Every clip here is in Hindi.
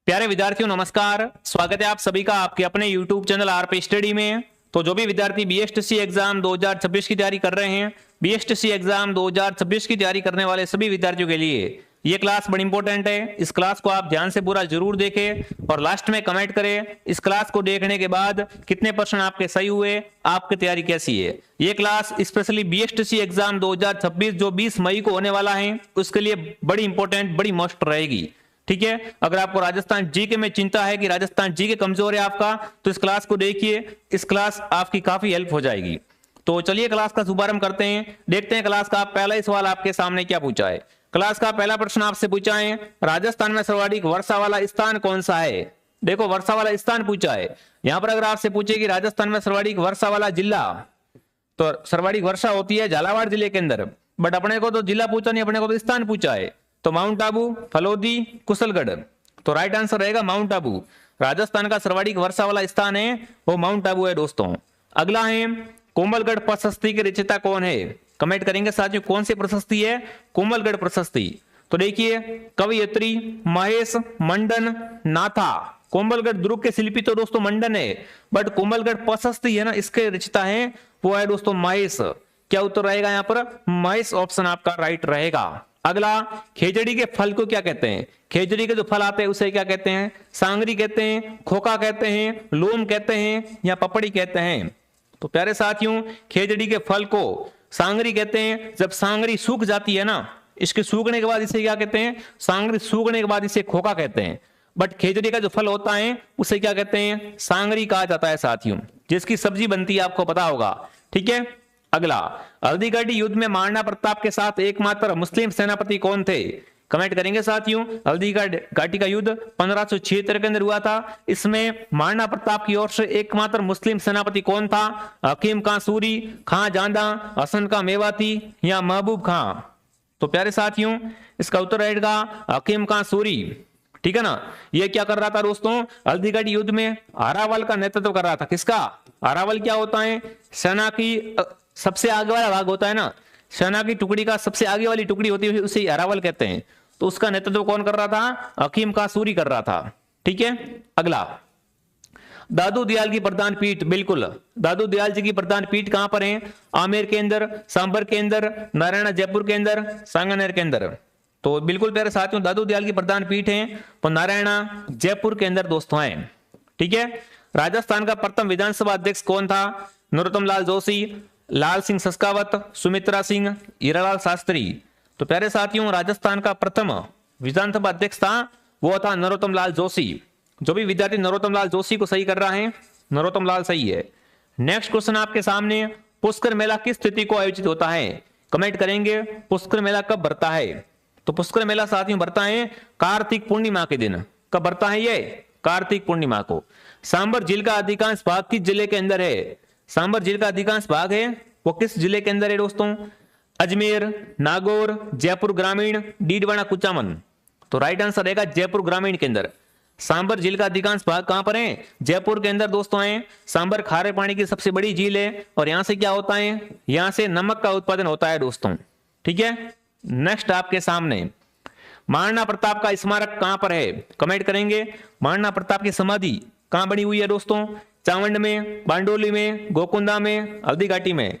प्यारे विद्यार्थियों नमस्कार। स्वागत है आप सभी का आपके अपने YouTube चैनल आरपी स्टडी में। तो जो भी विद्यार्थी बीएसटीसी एग्जाम 2026 की तैयारी कर रहे हैं, बीएसटीसी एग्जाम 2026 की तैयारी करने वाले सभी विद्यार्थियों के लिए ये क्लास बड़ी इंपॉर्टेंट है। इस क्लास को आप ध्यान से पूरा जरूर देखें और लास्ट में कमेंट करें इस क्लास को देखने के बाद कितने % आपके सही हुए, आपकी तैयारी कैसी है। ये क्लास स्पेशली बीएसटीसी एग्जाम 2026 जो 20 मई को होने वाला है उसके लिए बड़ी इंपॉर्टेंट, बड़ी मस्ट रहेगी। ठीक है, अगर आपको राजस्थान जीके में चिंता है कि राजस्थान जीके कमजोर है आपका, तो इस क्लास को देखिए, इस क्लास आपकी काफी हेल्प हो जाएगी। तो चलिए क्लास का शुभारंभ करते हैं। देखते हैं क्लास का पहला ही सवाल आपके सामने क्या पूछा है। क्लास का पहला प्रश्न आपसे पूछा है, राजस्थान में सर्वाधिक वर्षा वाला स्थान कौन सा है। देखो वर्षा वाला स्थान पूछा है। यहां पर अगर आपसे पूछे कि राजस्थान में सर्वाधिक वर्षा वाला जिला, तो सर्वाधिक वर्षा होती है झालावाड़ जिले के अंदर, बट अपने को तो जिला पूछा नहीं, अपने को तो स्थान पूछा है। तो माउंट आबू, फलोदी, कुशलगढ़। तो राइट आंसर रहेगा माउंट आबू। राजस्थान का सर्वाधिक वर्षा वाला स्थान है वो माउंट आबू है दोस्तों। अगला है, कोमलगढ़ प्रशस्ति के रचयिता कौन है। कमेंट करेंगे साथियों कौन सी प्रशस्ति है, कोमलगढ़ प्रशस्ति। तो देखिए कवयित्री महेश मंडन नाथा। कोमलगढ़ दुर्ग के शिल्पी तो दोस्तों मंडन है, बट कोमलगढ़ प्रशस्ति है ना, इसके रचयिता है वो है दोस्तों महेश। क्या उत्तर रहेगा यहाँ पर, महेश ऑप्शन आपका राइट रहेगा। अगला, खेजड़ी के फल को क्या कहते हैं। खेजड़ी के जो फल आते हैं उसे क्या कहते हैं, सांगरी कहते हैं, खोखा कहते हैं, लोम कहते हैं या पपड़ी कहते हैं। तो प्यारे साथियों खेजड़ी के फल को सांगरी कहते हैं। जब सांगरी सूख जाती है ना, इसके सूखने के बाद इसे क्या कहते हैं, सांगरी सूखने के बाद इसे खोखा कहते हैं। बट खेजड़ी का जो फल होता है उसे क्या कहते हैं, सांगरी कहा जाता है साथियों, जिसकी सब्जी बनती है, आपको पता होगा। ठीक है, अगला, हल्दीघाटी युद्ध में महाराणा प्रताप के साथ एकमात्र मुस्लिम सेनापति कौन थे। कमेंट करेंगे साथियों, हल्दीघाटी का युद्ध 1576 के अंदर हुआ था। इसमें महाराणा प्रताप की ओर से एकमात्र मुस्लिम सेनापति कौन था, हकीम खां सूरी, खां जांदा, हसन खां मेवाती या महबूब खां। तो प्यारे साथियों इसका उत्तर रहेगा हकीम खां सूरी। ठीक है ना, ये क्या कर रहा था दोस्तों, हल्दीघाटी युद्ध में अरावल का नेतृत्व कर रहा था। किसका, अरावल क्या होता है, सेना की सबसे आगे वाला भाग होता है ना, सेना की टुकड़ी का सबसे आगे वाली टुकड़ी होती है उसे अरावल कहते हैं। तो उसका नेतृत्व कौन कर रहा था, हकीम खां सूरी कर रहा था। ठीक है, अगला, दादू दयाल की प्रधान पीठ। बिल्कुल, दादू दयाल जी की प्रधान पीठ कहां पर है, आमेर के अंदर, सांबर के अंदर, नारायण जयपुर के अंदर, सांगनेर के अंदर। तो बिल्कुल प्यारे साथियों दादू दयाल की प्रधान पीठ है वो नारायणा जयपुर के अंदर दोस्तों है। ठीक है, राजस्थान का प्रथम विधानसभा अध्यक्ष कौन था, नरोत्तम लाल जोशी, लाल सिंह सस्कावत, सुमित्रा सिंह, हीरालाल शास्त्री। तो प्यारे साथियों राजस्थान का प्रथम विधानसभा अध्यक्ष था वो था नरोत्तम लाल जोशी। जो भी विद्यार्थी नरोत्तम लाल जोशी को सही कर रहा है, नरोत्तम लाल सही है। नेक्स्ट क्वेश्चन आपके सामने, पुष्कर मेला किस तिथि को आयोजित होता है। कमेंट करेंगे पुष्कर मेला कब भरता है। तो पुष्कर मेला साथियों भरता है कार्तिक पूर्णिमा के दिन। कब भरता है ये, कार्तिक पूर्णिमा को। सांबर झील का अधिकांश भाग किस जिले के अंदर है। सांबर झील का अधिकांश भाग है वो किस जिले के अंदर है दोस्तों, अजमेर, नागौर, जयपुर ग्रामीण, डीडवाना, कुचामन। तो राइट आंसर रहेगा जयपुर ग्रामीण के अंदर। सांबर झील का अधिकांश भाग कहां पर है, जयपुर के अंदर दोस्तों है। सांबर खारे पानी की सबसे बड़ी झील है और यहां से क्या होता है, यहां से नमक का उत्पादन होता है दोस्तों। ठीक है, नेक्स्ट आपके सामने, महाराणा प्रताप का स्मारक कहां पर है। कमेंट करेंगे महाराणा प्रताप की समाधि कहां बनी हुई है दोस्तों, चावंड में, बांडोली में, गोकुंदा में, हल्दीघाटी में।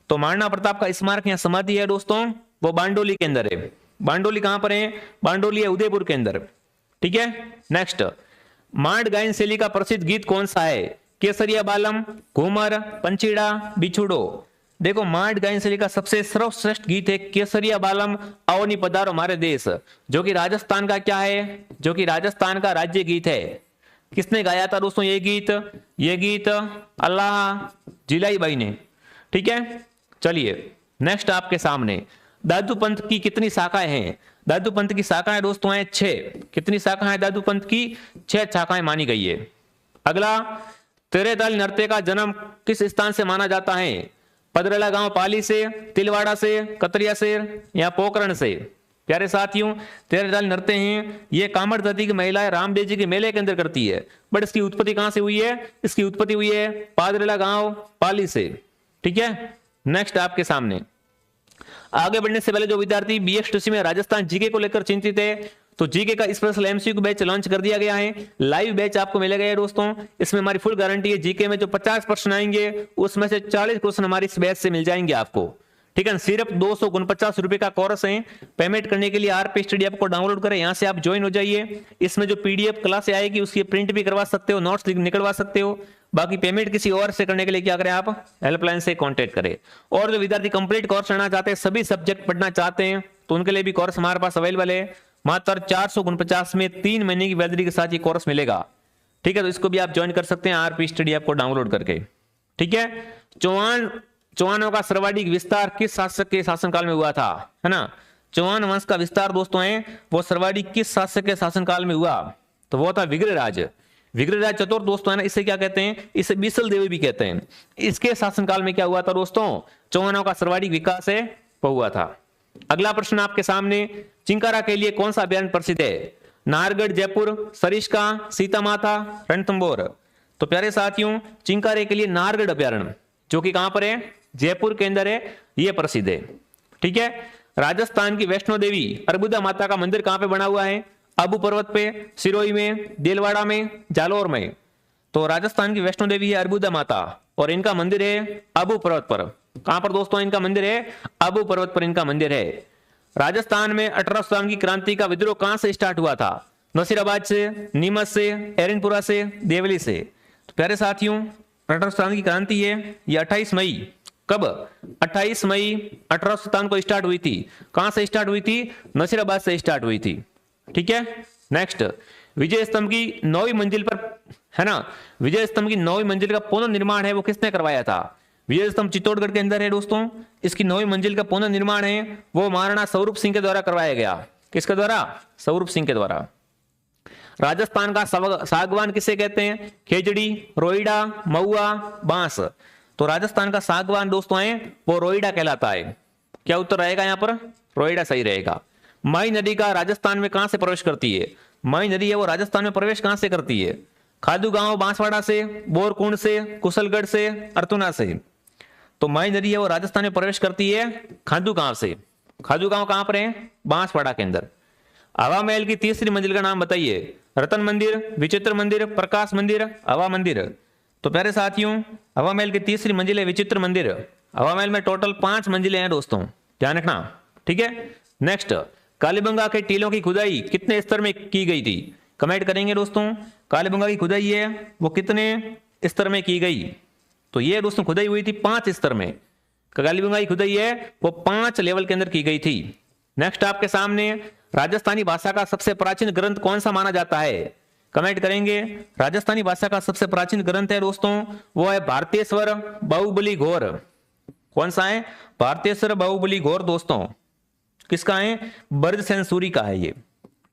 तो महाराणा प्रताप का स्मारक या समाधि है दोस्तों वो बांडोली के अंदर है। बांडोली कहां पर है, बांडोली है उदयपुर के अंदर। ठीक है, नेक्स्ट, मांड गायन शैली का प्रसिद्ध गीत कौन सा है, केसरिया बालम, घूमर, पंचीड़ा, बिछुड़ो। देखो मांड गायन शैली का सबसे सर्वश्रेष्ठ गीत है केसरिया बालम अवनी पधारो हमारे देश, जो कि राजस्थान का क्या है, जो कि राजस्थान का राज्य गीत है। किसने गाया था दोस्तों ये गीत अल्लाह जिलाई बाई ने। ठीक है, चलिए नेक्स्ट आपके सामने, दादू पंथ की कितनी शाखाएं हैं। दादू पंथ की शाखाएं दोस्तों हैं 6। कितनी शाखाएं दादू पंथ की, 6 शाखाएं मानी गई है। अगला, तेरे दल नृत्य का जन्म किस स्थान से माना जाता है, पदरेला गांव पाली से, तिलवाड़ा से, कतरिया से या पोखरण से। प्यारे साथियों तेरे दल नृत्य हैं ये कामड़ जाति की महिलाएं रामदेव जी के मेले के अंदर करती है, बट इसकी उत्पत्ति कहां से हुई है, इसकी उत्पत्ति हुई है पादरेला गांव पाली से। ठीक है, नेक्स्ट आपके सामने, आगे बढ़ने से पहले जो विद्यार्थी बीएसटीसी में राजस्थान जीके को लेकर चिंतित है तो जीके का स्पेशल एमसीक्यू बैच लॉन्च कर दिया गया है, लाइव बैच आपको मिलेगा ये दोस्तों। इसमें हमारी फुल गारंटी है, जीके में जो 50% आएंगे उसमें से 40 क्वेश्चन हमारी इस बैच से मिल जाएंगे आपको, ठीक है। सिर्फ 249 रुपए का कोर्स है। पेमेंट करने के लिए आरपी स्टडी ऐप को डाउनलोड करें, यहां से आप ज्वाइन हो जाइए। इसमें जो पीडीएफ क्लास आएगी उसकी प्रिंट भी करवा सकते हो, नोट्स निकलवा सकते हो। बाकी पेमेंट किसी और से करने के लिए क्या करें, आप हेल्पलाइन से कांटेक्ट करें। और जो विद्यार्थी कंप्लीट कोर्स लेना चाहते हैं, सभी सब्जेक्ट पढ़ना चाहते हैं, तो उनके लिए भी कोर्स हमारे पास अवेलेबल है। मात्र 449 में 3 महीने की वैलिडिटी के साथ ये कोर्स मिलेगा, ठीक है। तो इसको भी आप ज्वाइन कर सकते हैं आरपी स्टडी ऐप को डाउनलोड करके, ठीक है। चौहानों का सर्वाधिक विस्तार किस शासक के शासनकाल में हुआ था, है ना। चौहान वंश का विस्तार दोस्तों है वो सर्वाधिक किस शासक के शासनकाल में हुआ, तो वो था विग्रहराज। विग्रहराज चतुर्थ दोस्तों है ना, इसे क्या कहते हैं, इसे बीसल देवी भी कहते हैं। इसके शासनकाल में क्या हुआ था दोस्तों, चौहानों का सर्वाधिक विकास है वो हुआ था। अगला प्रश्न आपके सामने, चिंकारा के लिए कौन सा अभ्यारण्य प्रसिद्ध है, नाहरगढ़, जयपुर, सरिस्का, सीता माता, रणथंभौर। तो प्यारे साथियों, चिंकारे के लिए नाहरगढ़ अभ्यारण्य जो कि कहां पर है, जयपुर के अंदर है, यह प्रसिद्ध है, ठीक है। राजस्थान की वैष्णो देवी अर्बुदा माता का मंदिर कहां पे बना हुआ है, आबू पर्वत पे, सिरोही में, देलवाड़ा में, जालौर में। तो राजस्थान की वैष्णो देवी है अर्बुदा माता और इनका मंदिर है आबू पर्वत पर। कहां पर दोस्तों इनका मंदिर है, आबू पर्वत पर इनका मंदिर है। राजस्थान में 1800 की क्रांति का विद्रोह कहां से स्टार्ट हुआ था, नसीराबाद से, नीमच से, एरनपुरा से, देवली से। तो प्यारे साथियों, 1800 की क्रांति है ये 28 मई, कब, 28 मई 1857 को स्टार्ट हुई थी। कहां से स्टार्ट हुई थी, नसीराबाद से स्टार्ट हुई थी, ठीक है। नेक्स्ट, विजय स्तंभ की 9वीं मंजिल पर, है ना, विजय स्तंभ की 9वीं मंजिल का पुनर्निर्माण है वो किसने करवाया था। विजय स्तंभ चित्तौड़गढ़ के अंदर है दोस्तों, इसकी 9वीं मंजिल का पुनर्निर्माण है वो महाराणा स्वरूप सिंह के द्वारा करवाया गया। किसके द्वारा, स्वरूप सिंह के द्वारा। राजस्थान का सागवान किसे कहते हैं, खेजड़ी, रोईडा, महुआ, बांस। तो राजस्थान का सागवान दोस्तों है वो रोईडा कहलाता है। क्या उत्तर रहेगा यहाँ पर, रोईडा सही रहेगा। मई नदी का राजस्थान में कहां से प्रवेश करती है, मई नदी है वो राजस्थान में प्रवेश कहां से करती है, खादू गांव बांसवाड़ा से, बोरकुंड से, कुशलगढ़ से, अर्थुना से। तो मई नदी है वो राजस्थान में प्रवेश करती है खादू गांव से। खादू गांव कहां पर है, बांसवाड़ा के अंदर। हवा महल की तीसरी मंजिल का नाम बताइए, रतन मंदिर, विचित्र मंदिर, प्रकाश मंदिर, हवा मंदिर। तो प्यारे साथियों, हवा महल की तीसरी मंजिल है विचित्र मंदिर। हवा महल में टोटल 5 मंजिलें हैं दोस्तों, ध्यान रखना, ठीक है। नेक्स्ट, कालीबंगा के टीलों की खुदाई कितने स्तर में की गई थी, कमेंट करेंगे दोस्तों। कालीबंगा की खुदाई है वो कितने स्तर में की गई, तो ये दोस्तों खुदाई हुई थी 5 स्तर में। कालीबंगा की खुदाई है वो 5 लेवल के अंदर की गई थी। नेक्स्ट आपके सामने, राजस्थानी भाषा का सबसे प्राचीन ग्रंथ कौन सा माना जाता है, कमेंट करेंगे। राजस्थानी भाषा का सबसे प्राचीन ग्रंथ है दोस्तों वो है भारतेश्वर बाहुबली घोर। कौन सा है, भारतेश्वर बाहुबली घोर दोस्तों, किसका है, बृहदसेन सूरी का है ये,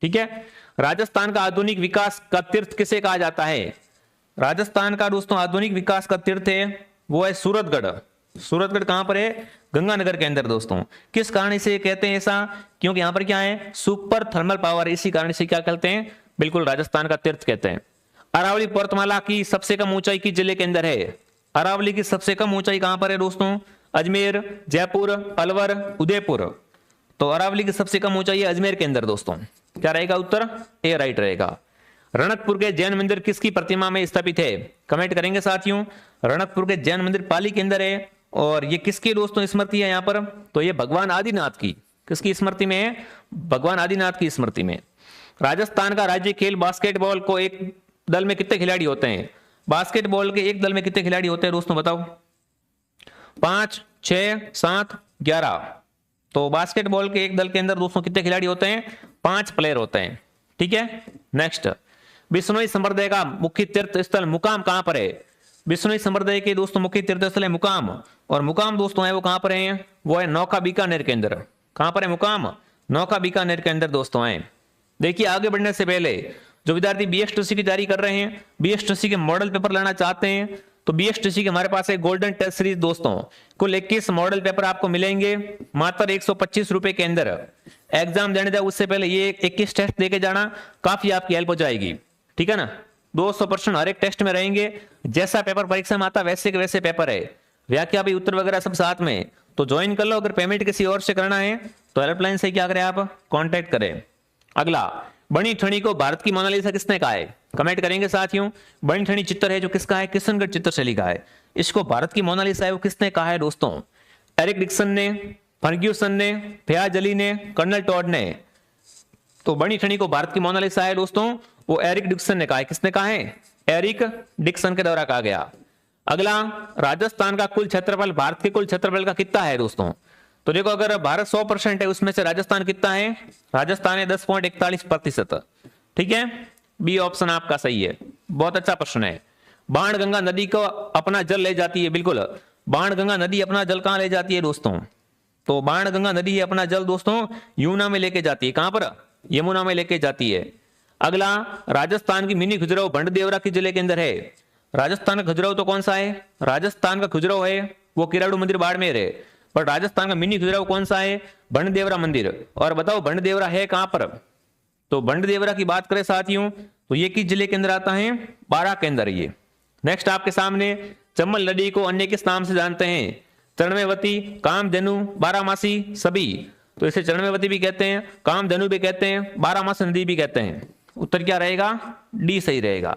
ठीक है। राजस्थान का आधुनिक विकास का तीर्थ किसे कहा जाता है, राजस्थान का दोस्तों आधुनिक विकास का तीर्थ है वो है सूरतगढ़। सूरतगढ़ कहां पर है, गंगानगर के अंदर दोस्तों। किस कारण इसे कहते हैं ऐसा, क्योंकि यहां पर क्या है, सुपर थर्मल पावर, इसी कारण से क्या कहते हैं, बिल्कुल राजस्थान का तीर्थ कहते हैं। अरावली पर्वतमाला की सबसे कम ऊंचाई किस जिले के अंदर है, अरावली की सबसे कम ऊंचाई कहां पर है दोस्तों, अजमेर, जयपुर, अलवर, उदयपुर। तो अरावली की सबसे कम ऊंचाई है अजमेर के अंदर दोस्तों। क्या रहेगा उत्तर, ए राइट रहेगा। रणकपुर के जैन मंदिर किसकी प्रतिमा में स्थापित है, कमेंट करेंगे साथियों। रणकपुर के जैन मंदिर पाली के अंदर है और ये किसकी दोस्तों स्मृति है यहाँ पर, तो ये भगवान आदिनाथ की, किसकी स्मृति में है, भगवान आदिनाथ की स्मृति में। राजस्थान का राज्य खेल बास्केटबॉल को एक दल में कितने खिलाड़ी होते हैं, बास्केटबॉल के एक दल में कितने खिलाड़ी होते हैं दोस्तों बताओ, 5, 6, 7, 11। तो बास्केटबॉल के एक दल के अंदर दोस्तों कितने खिलाड़ी होते हैं, 5 प्लेयर होते हैं, ठीक है। नेक्स्ट, बिश्नोई संप्रदाय का मुख्य तीर्थ स्थल मुकाम कहां पर है, बिश्नोई संप्रदाय के दोस्तों मुख्य तीर्थ स्थल है मुकाम, और मुकाम दोस्तों है वो कहां पर है, वो है नौका बीकानेर के अंदर। कहां पर है मुकाम, नौका बीकानेर के अंदर दोस्तों है। देखिए आगे बढ़ने से पहले जो विद्यार्थी BSTC की तैयारी कर रहे हैं, BSTC के मॉडल पेपर लेना चाहते हैं, तो BSTC के हमारे पास है गोल्डन टेस्ट सीरीज दोस्तों। कुल 21 मॉडल पेपर आपको मिलेंगे मात्र 125 रुपए के अंदर। एग्जाम देने जाओ उससे पहले ये 21 टेस्ट देके जाना, काफी आपकी हेल्प हो जाएगी, ठीक है ना। 200% हर एक टेस्ट में रहेंगे, जैसा पेपर परीक्षा में आता वैसे के वैसे पेपर है, व्याख्या भी उत्तर वगैरह सब साथ में। तो ज्वाइन कर लो, अगर पेमेंट किसी और से करना है तो हेल्पलाइन से क्या करें आप, कॉन्टेक्ट करें। अगला, बनी ठनी को भारत की मोनालिसा किसने कहा है? कमेंट करेंगे साथियों। बनी ठनी चित्र है जो किसका है? किशनगढ़ चित्रशैली का है। इसको भारत की मोनालिसा है वो किसने कहा है दोस्तों? एरिक डिक्सन ने, फर्ग्यूसन ने, फयाज अली ने, कर्नल टॉड ने। तो बनी ठनी को भारत की मोनालिसा है दोस्तों वो एरिक डिक्सन ने कहा है। किसने कहा है? एरिक डिक्सन के द्वारा कहा गया। अगला, राजस्थान का कुल क्षेत्रफल भारत के कुल क्षेत्रफल का कितना है दोस्तों? तो देखो अगर भारत 100% है उसमें से राजस्थान कितना है? राजस्थान है 10.41%। ठीक है, बी ऑप्शन आपका सही है। बहुत अच्छा प्रश्न है। बाणगंगा नदी को अपना जल ले जाती है, बिल्कुल बाणगंगा नदी अपना जल कहां ले जाती है दोस्तों? तो बाणगंगा नदी अपना जल दोस्तों यमुना में लेके जाती है। कहां पर? यमुना में लेके जाती है। अगला, राजस्थान की मिनी खजुराहो भंड-देवरा के जिले के अंदर है। राजस्थान का खजुराहो तो कौन सा है? राजस्थान का खजुराहो है वो किराड़ू मंदिर बाड़मेर है, पर राजस्थान का मिनी खजुराहो कौन सा है? भंड-देवरा मंदिर। और बताओ भंड-देवरा है कहां पर? तो भंड-देवरा की बात करें साथियों तो ये किस जिले के अंदर आता है? बारां के अंदर। ये नेक्स्ट आपके सामने, चम्बल नदी को अन्य किस नाम से जानते हैं? चरणमेवती, कामधेनु, बारामासी, सभी। तो इसे चरणमेवती भी कहते हैं, कामधेनु भी कहते हैं, बारामासी नदी भी कहते हैं। उत्तर क्या रहेगा? डी सही रहेगा।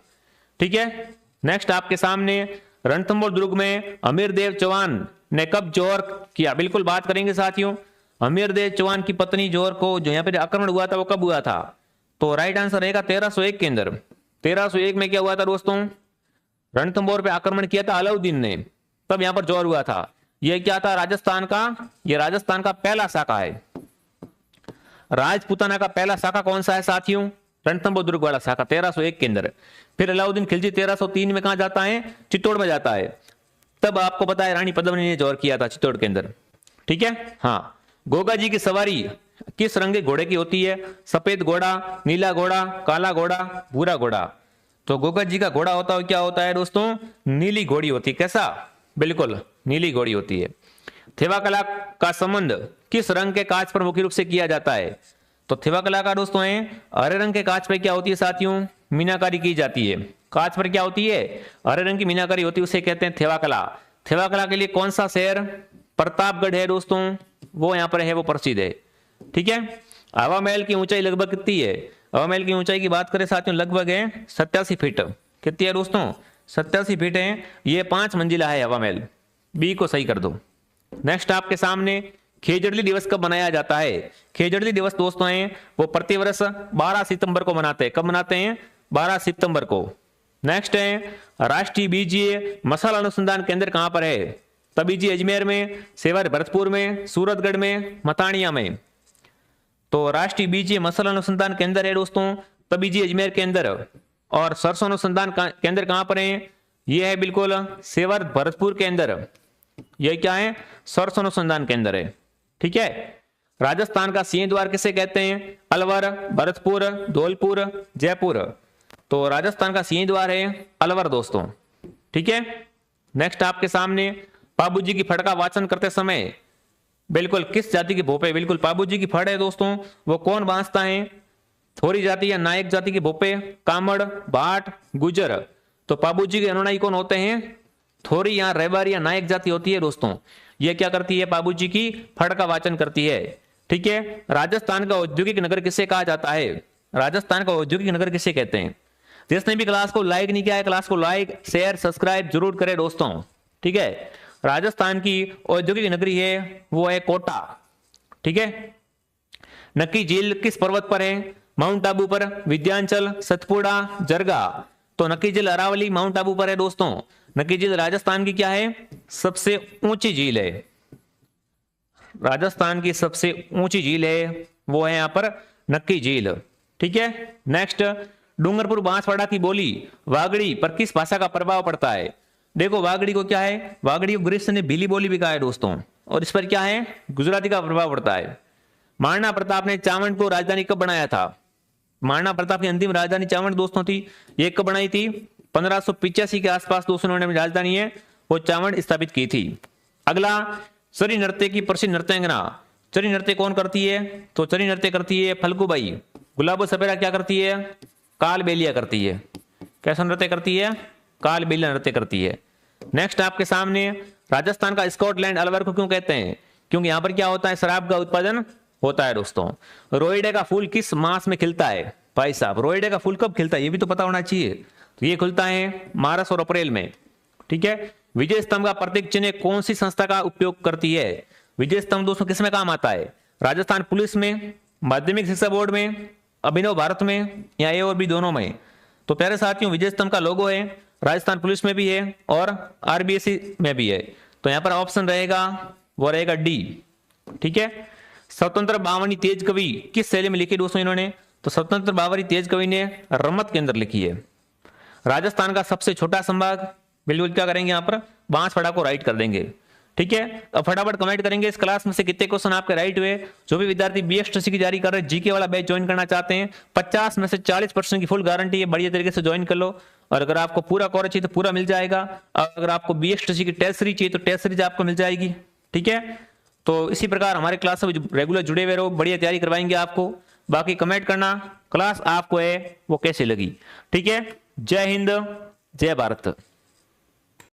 ठीक है, नेक्स्ट आपके सामने, रणथंभौर दुर्ग में अमीरदेव चौहान ने कब जोहर किया? बिल्कुल बात करेंगे साथियों। अमीरदेव चौहान की पत्नी जोहर को जो यहाँ पे आक्रमण हुआ था वो कब हुआ था? तो राइट आंसर रहेगा 1301 के अंदर। 1301 में क्या हुआ था दोस्तों? रणथंभौर पे आक्रमण किया था अलाउद्दीन ने, तब यहां पर जोहर हुआ था। यह क्या था? राजस्थान का, यह राजस्थान का पहला शाखा है। राजपूताना का पहला शाखा कौन सा है साथियों? रणथंभौर दुर्ग वाला शाखा 1301 के अंदर। फिर अलाउद्दीन खिलजी 1303 में कहा जाता है? चित्तौड़ में जाता है। तब आपको पता है रानी पद्मिनी ने जोहर किया था चित्तौड़ के अंदर। ठीक है, हाँ। गोगा जी की सवारी किस रंग के घोड़े की होती है? सफेद घोड़ा, नीला घोड़ा, काला घोड़ा, भूरा घोड़ा। तो गोगा जी का घोड़ा होता है क्या होता है दोस्तों? नीली घोड़ी होती है। कैसा? बिल्कुल नीली घोड़ी होती है। थेवा कला का संबंध किस रंग के कांच पर मुख्य रूप से किया जाता है? तो थेवा कला का दोस्तों है हरे रंग के कांच पर क्या होती है साथियों? मीनाकारी की जाती है। कांच पर क्या होती है? हरे रंग की मीनाकारी होती है, उसे कहते हैं थेवा कला। थेवा कला के लिए कौन सा शहर प्रतापगढ़ है दोस्तों? वो यहां पर है, वो प्रसिद्ध है। ठीक है, हवा महल की ऊंचाई लगभग कितनी है? हवा महल की ऊंचाई की बात करें साथियों लगभग है 87 फीट। कितनी है दोस्तों? 87 फीट है। ये 5 मंजिला है हवा महल। बी को सही कर दो। नेक्स्ट आपके सामने, खेजड़ली दिवस कब मनाया जाता है? खेजड़ली दिवस दोस्तों है वो प्रतिवर्ष 12 सितंबर को मनाते हैं। कब मनाते हैं? 12 सितंबर को। नेक्स्ट है, राष्ट्रीय बीजीय मसाला अनुसंधान केंद्र कहां पर है? तबीजी अजमेर में, सेवर भरतपुर में, सूरतगढ़ में, मतानिया में। तो राष्ट्रीय बीजीय मसाला अनुसंधान केंद्र है दोस्तों तबीजी अजमेर के अंदर। और सरसों अनुसंधान केंद्र कहां पर है? यह है बिल्कुल सेवर भरतपुर के अंदर। यह क्या है? सरसों अनुसंधान केंद्र है। ठीक है, राजस्थान का सिंह द्वार किसे कहते हैं? अलवर, भरतपुर, धौलपुर, जयपुर। तो राजस्थान का सिंह द्वार है अलवर दोस्तों। ठीक है, नेक्स्ट आपके सामने, पाबूजी की फड़ का वाचन करते समय बिल्कुल किस जाति के भोपे? बिल्कुल पाबूजी की फड़ है दोस्तों वो कौन बांधता है? थोरी जाति या नायक जाति के भोपे, कामड़, भाट, गुजर। तो पाबूजी के अनुयायी कौन होते हैं? थोरी या रेबारी या नायक जाति होती है दोस्तों। ये क्या करती है? पाबूजी की फड़ का वाचन करती है। ठीक है, राजस्थान का औद्योगिक नगर किसे कहा जाता है? राजस्थान का औद्योगिक नगर किसे कहते हैं? जिसने भी क्लास को लाइक नहीं किया है, क्लास को लाइक, शेयर, सब्सक्राइब जरूर करें दोस्तों। ठीक है, राजस्थान की औद्योगिक नगरी है वो है कोटा। ठीक है, नक्की झील किस पर्वत पर है? माउंट आबू पर, विंध्याचल, सतपुड़ा, जरगा। तो नक्की झील अरावली माउंट आबू पर है दोस्तों। नक्की झील राजस्थान की क्या है? सबसे ऊंची झील है। राजस्थान की सबसे ऊंची झील है वो है यहां पर नक्की झील। ठीक है, नेक्स्ट, डूंगरपुर बांसवाड़ा की बोली वागड़ी पर किस भाषा का प्रभाव पड़ता है? देखो वागड़ी को क्या है? वागड़ी को ग्रीस ने भीली बोली भी कहा है दोस्तों, और इस पर क्या है? गुजराती का प्रभाव पड़ता है। महाराणा प्रताप ने चावंड को राजधानी कब बनाया था? महाराणा प्रताप की अंतिम राजधानी चावंड दोस्तों थी। ये कब बनाई थी? 1585 के आसपास दोस्तों उन्होंने राजधानी है वो चावंड स्थापित की थी। अगला, चरी नृत्य की प्रसिद्ध नृत्यांगना। चरी नृत्य कौन करती है? तो चरी नृत्य करती है फल्गुबाई। गुलाबो सपेरा क्या करती है? कालबेलिया करती है। कैसा नृत्य करती है? कालबेलिया नृत्य करती है। नेक्स्ट आपके सामने, राजस्थान का स्कॉटलैंड अलवर को क्यों कहते हैं? क्योंकि यहां पर क्या होता है? शराब का उत्पादन होता है दोस्तों। रोइडे का फूल किस मास में खिलता है? भाई साहब रोई डे का फुल कब खिलता है ये भी तो पता होना चाहिए। तो ये खुलता है मार्च और अप्रैल में, ठीक है। विजय स्तंभ का प्रतीक चिन्ह कौन सी संस्था का उपयोग करती है? विजय स्तंभ दोस्तों किसमें काम आता है? राजस्थान पुलिस में, माध्यमिक शिक्षा बोर्ड में, अभिनव भारत में, या ए और बी दोनों में? तो प्यारे साथियों विजय स्तंभ का लोगो है राजस्थान पुलिस में भी है और आरबीएससी में भी है। तो यहां पर ऑप्शन रहेगा वो रहेगा डी, ठीक है। स्वतंत्र बावनी तेज कवि किस शैली में लिखी दोस्तों इन्होंने? तो स्वतंत्र बावनी तेज कवि ने रमत के अंदर लिखी है। राजस्थान का सबसे छोटा संभाग, बिल्कुल क्या करेंगे यहाँ पर बांसवाड़ा को राइट कर देंगे, ठीक है। अब फटाफट कमेंट करेंगे इस क्लास में से कितने क्वेश्चन आपके राइट हुए। जो भी विद्यार्थी बीएसटीसी की तैयारी कर रहे हैं, जीके वाला बैच ज्वाइन करना चाहते हैं, 50 में से 40% की फुल गारंटी है, बढ़िया तरीके से ज्वाइन कर लो। और अगर आपको पूरा कवर चाहिए तो पूरा मिल जाएगा। अगर आपको बीएसटीसी की टेस्ट सीरीज चाहिए तो टेस्ट सीरीज आपको मिल जाएगी, ठीक है। तो इसी प्रकार हमारे क्लास से रेगुलर जुड़े हुए रहो, बढ़िया तैयारी करवाएंगे आपको। बाकी कमेंट करना क्लास आपको है वो कैसी लगी, ठीक है। जय हिंद, जय भारत।